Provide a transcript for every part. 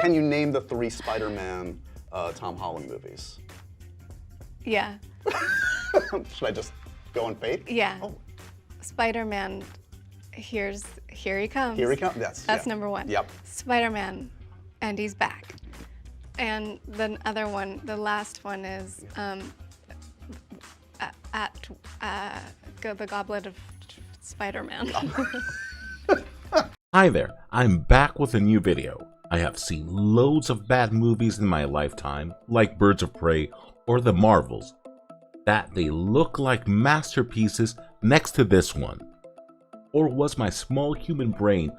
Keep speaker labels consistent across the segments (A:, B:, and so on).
A: Can you name the 3 Spider-Man Tom Holland movies?
B: Yeah.
A: Should I just go on faith?
B: Yeah.
A: Oh.
B: Spider-Man, here he comes.
A: Here he comes.
B: That's number 1.
A: Yep.
B: Spider-Man, and he's back. And the other one, the last one is the Goblet of Spider-Man.
C: Hi there, I'm back with a new video. I have seen loads of bad movies in my lifetime, like Birds of Prey or The Marvels, that they look like masterpieces next to this one. Or was my small human brain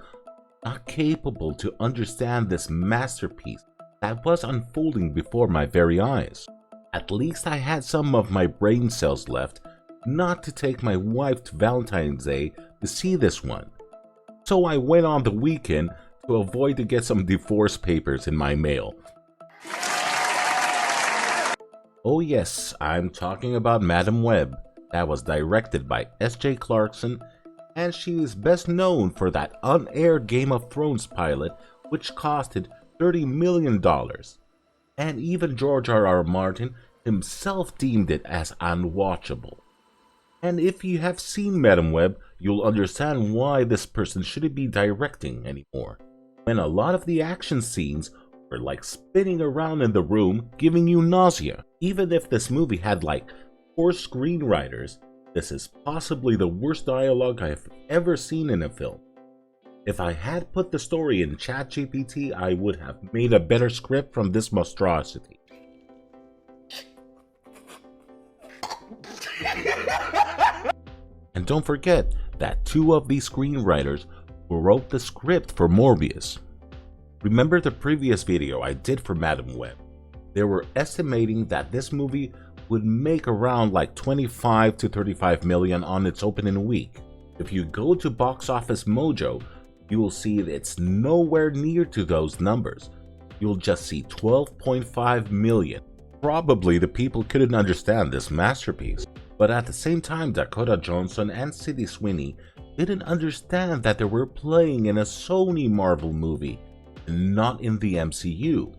C: not capable to understand this masterpiece that was unfolding before my very eyes? At least I had some of my brain cells left not to take my wife to Valentine's Day to see this one. So I went on the weekend to avoid to get some divorce papers in my mail. Oh yes, I'm talking about Madam Webb, that was directed by S.J. Clarkson, and she is best known for that unaired Game of Thrones pilot which costed $30 million. And even George R.R. Martin himself deemed it as unwatchable. And if you have seen Madam Webb, you'll understand why this person shouldn't be directing anymore. When a lot of the action scenes were like spinning around in the room, giving you nausea. Even if this movie had like 4 screenwriters, this is possibly the worst dialogue I've ever seen in a film. If I had put the story in ChatGPT, I would have made a better script from this monstrosity. And don't forget that 2 of these screenwriters wrote the script for Morbius. Remember the previous video I did for Madam Web? They were estimating that this movie would make around like 25 to 35 million on its opening week. If you go to Box Office Mojo, you will see that it's nowhere near to those numbers. You'll just see 12.5 million. Probably the people couldn't understand this masterpiece. But at the same time, Dakota Johnson and Sydney Sweeney didn't understand that they were playing in a Sony Marvel movie, and not in the MCU,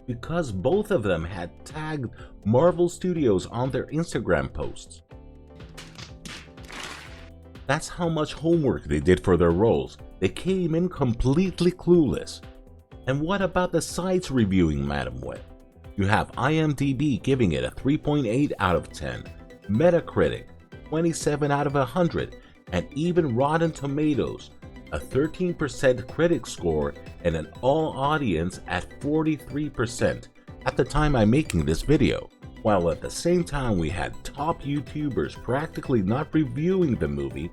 C: because both of them had tagged Marvel Studios on their Instagram posts. That's how much homework they did for their roles. They came in completely clueless. And what about the sites reviewing Madam Web? You have IMDb giving it a 3.8 out of 10, Metacritic 27 out of 100, and even Rotten Tomatoes, a 13% critic score and an all audience at 43% at the time I'm making this video. While at the same time we had top YouTubers practically not reviewing the movie,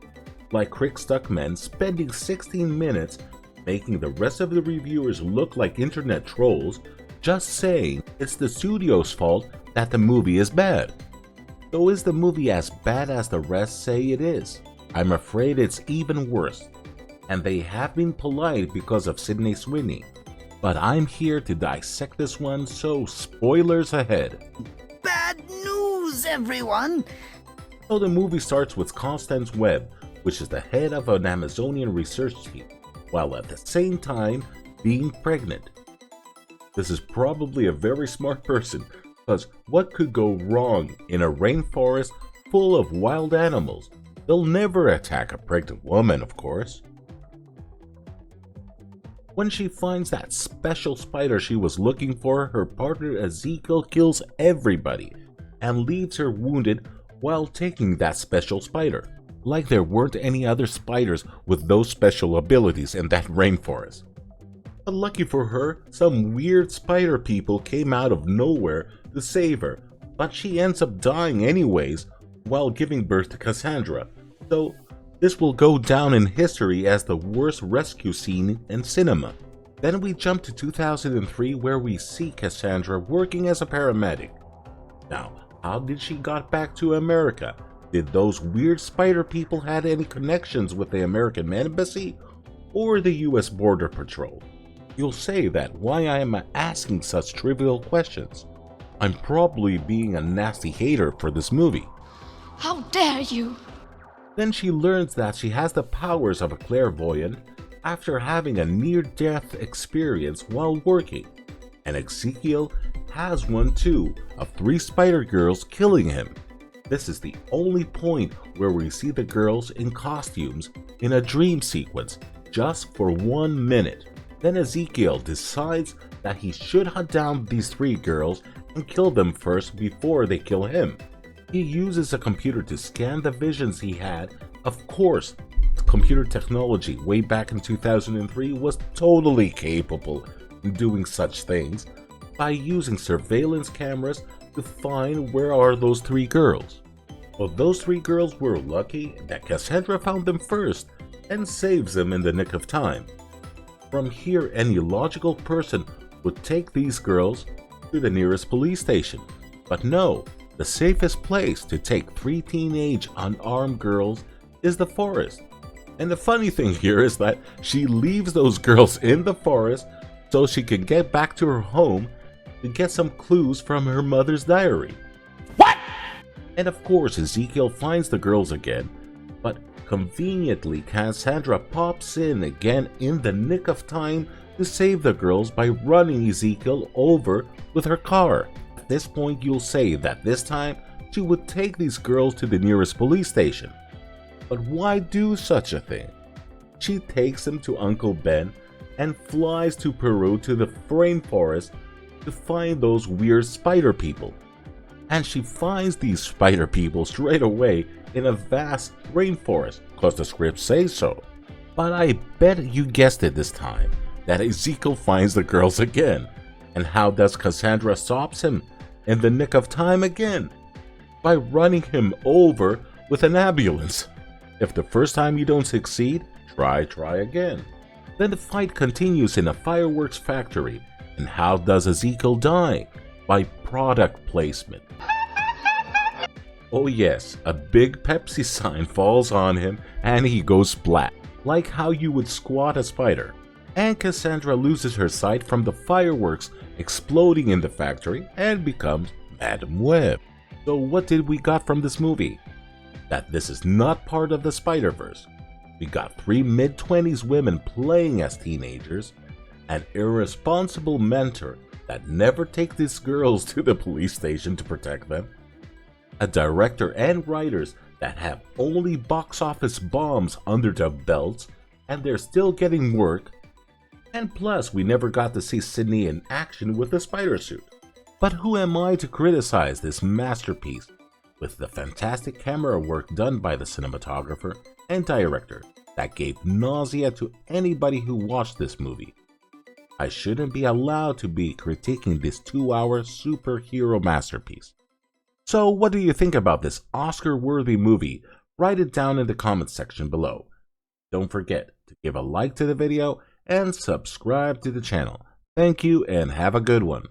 C: like Crick Stuckman spending 16 minutes making the rest of the reviewers look like internet trolls, just saying it's the studio's fault that the movie is bad. So is the movie as bad as the rest say it is? I'm afraid it's even worse. And they have been polite because of Sydney Sweeney. But I'm here to dissect this one, so spoilers ahead.
D: Bad news, everyone!
C: So the movie starts with Constance Webb, which is the head of an Amazonian research team, while at the same time being pregnant. This is probably a very smart person, because what could go wrong in a rainforest full of wild animals? They'll never attack a pregnant woman, of course. When she finds that special spider she was looking for, her partner Ezekiel kills everybody and leaves her wounded while taking that special spider. Like there weren't any other spiders with those special abilities in that rainforest. But lucky for her, some weird spider people came out of nowhere to save her, but she ends up dying anyways while giving birth to Cassandra. So this will go down in history as the worst rescue scene in cinema. Then we jump to 2003 where we see Cassandra working as a paramedic. Now, how did she got back to America? Did those weird spider people had any connections with the American Embassy or the US Border Patrol? You'll say that why I am asking such trivial questions. I'm probably being a nasty hater for this movie.
E: How dare you!
C: Then she learns that she has the powers of a clairvoyant after having a near-death experience while working. and Ezekiel has one too, of 3 spider girls killing him. This is the only point where we see the girls in costumes in a dream sequence just for 1 minute. Then Ezekiel decides that he should hunt down these 3 girls and kill them first before they kill him. He uses a computer to scan the visions he had. Of course, computer technology way back in 2003 was totally capable in doing such things by using surveillance cameras to find where are those 3 girls. Well, those 3 girls were lucky that Cassandra found them first and saves them in the nick of time. From here, any logical person would take these girls to the nearest police station. But no, the safest place to take 3 teenage unarmed girls is the forest. And the funny thing here is that she leaves those girls in the forest so she can get back to her home to get some clues from her mother's diary. What? And of course, Ezekiel finds the girls again, but conveniently Cassandra pops in again in the nick of time to save the girls by running Ezekiel over with her car. At this point, you'll say that this time she would take these girls to the nearest police station. But why do such a thing? She takes them to Uncle Ben and flies to Peru to the rainforest to find those weird spider people. And she finds these spider people straight away in a vast rainforest, cause the script says so. But I bet you guessed it this time, that Ezekiel finds the girls again. And how does Cassandra stops him in the nick of time again? By running him over with an ambulance. If the first time you don't succeed, try again. Then the fight continues in a fireworks factory. And how does Ezekiel die? By product placement. Oh yes, a big Pepsi sign falls on him and he goes splat, like how you would squat a spider. And Cassandra loses her sight from the fireworks exploding in the factory and becomes Madam Webb. So what did we got from this movie? That this is not part of the Spider-Verse. We got 3 mid-20s women playing as teenagers, an irresponsible mentor that never takes these girls to the police station to protect them, a director and writers that have only box office bombs under their belts and they're still getting work, and plus we never got to see Sydney in action with the spider suit. But who am I to criticize this masterpiece with the fantastic camera work done by the cinematographer and director that gave nausea to anybody who watched this movie? I shouldn't be allowed to be critiquing this 2-hour superhero masterpiece. So what do you think about this Oscar-worthy movie? Write it down in the comments section below. Don't forget to give a like to the video and subscribe to the channel. Thank you and have a good one.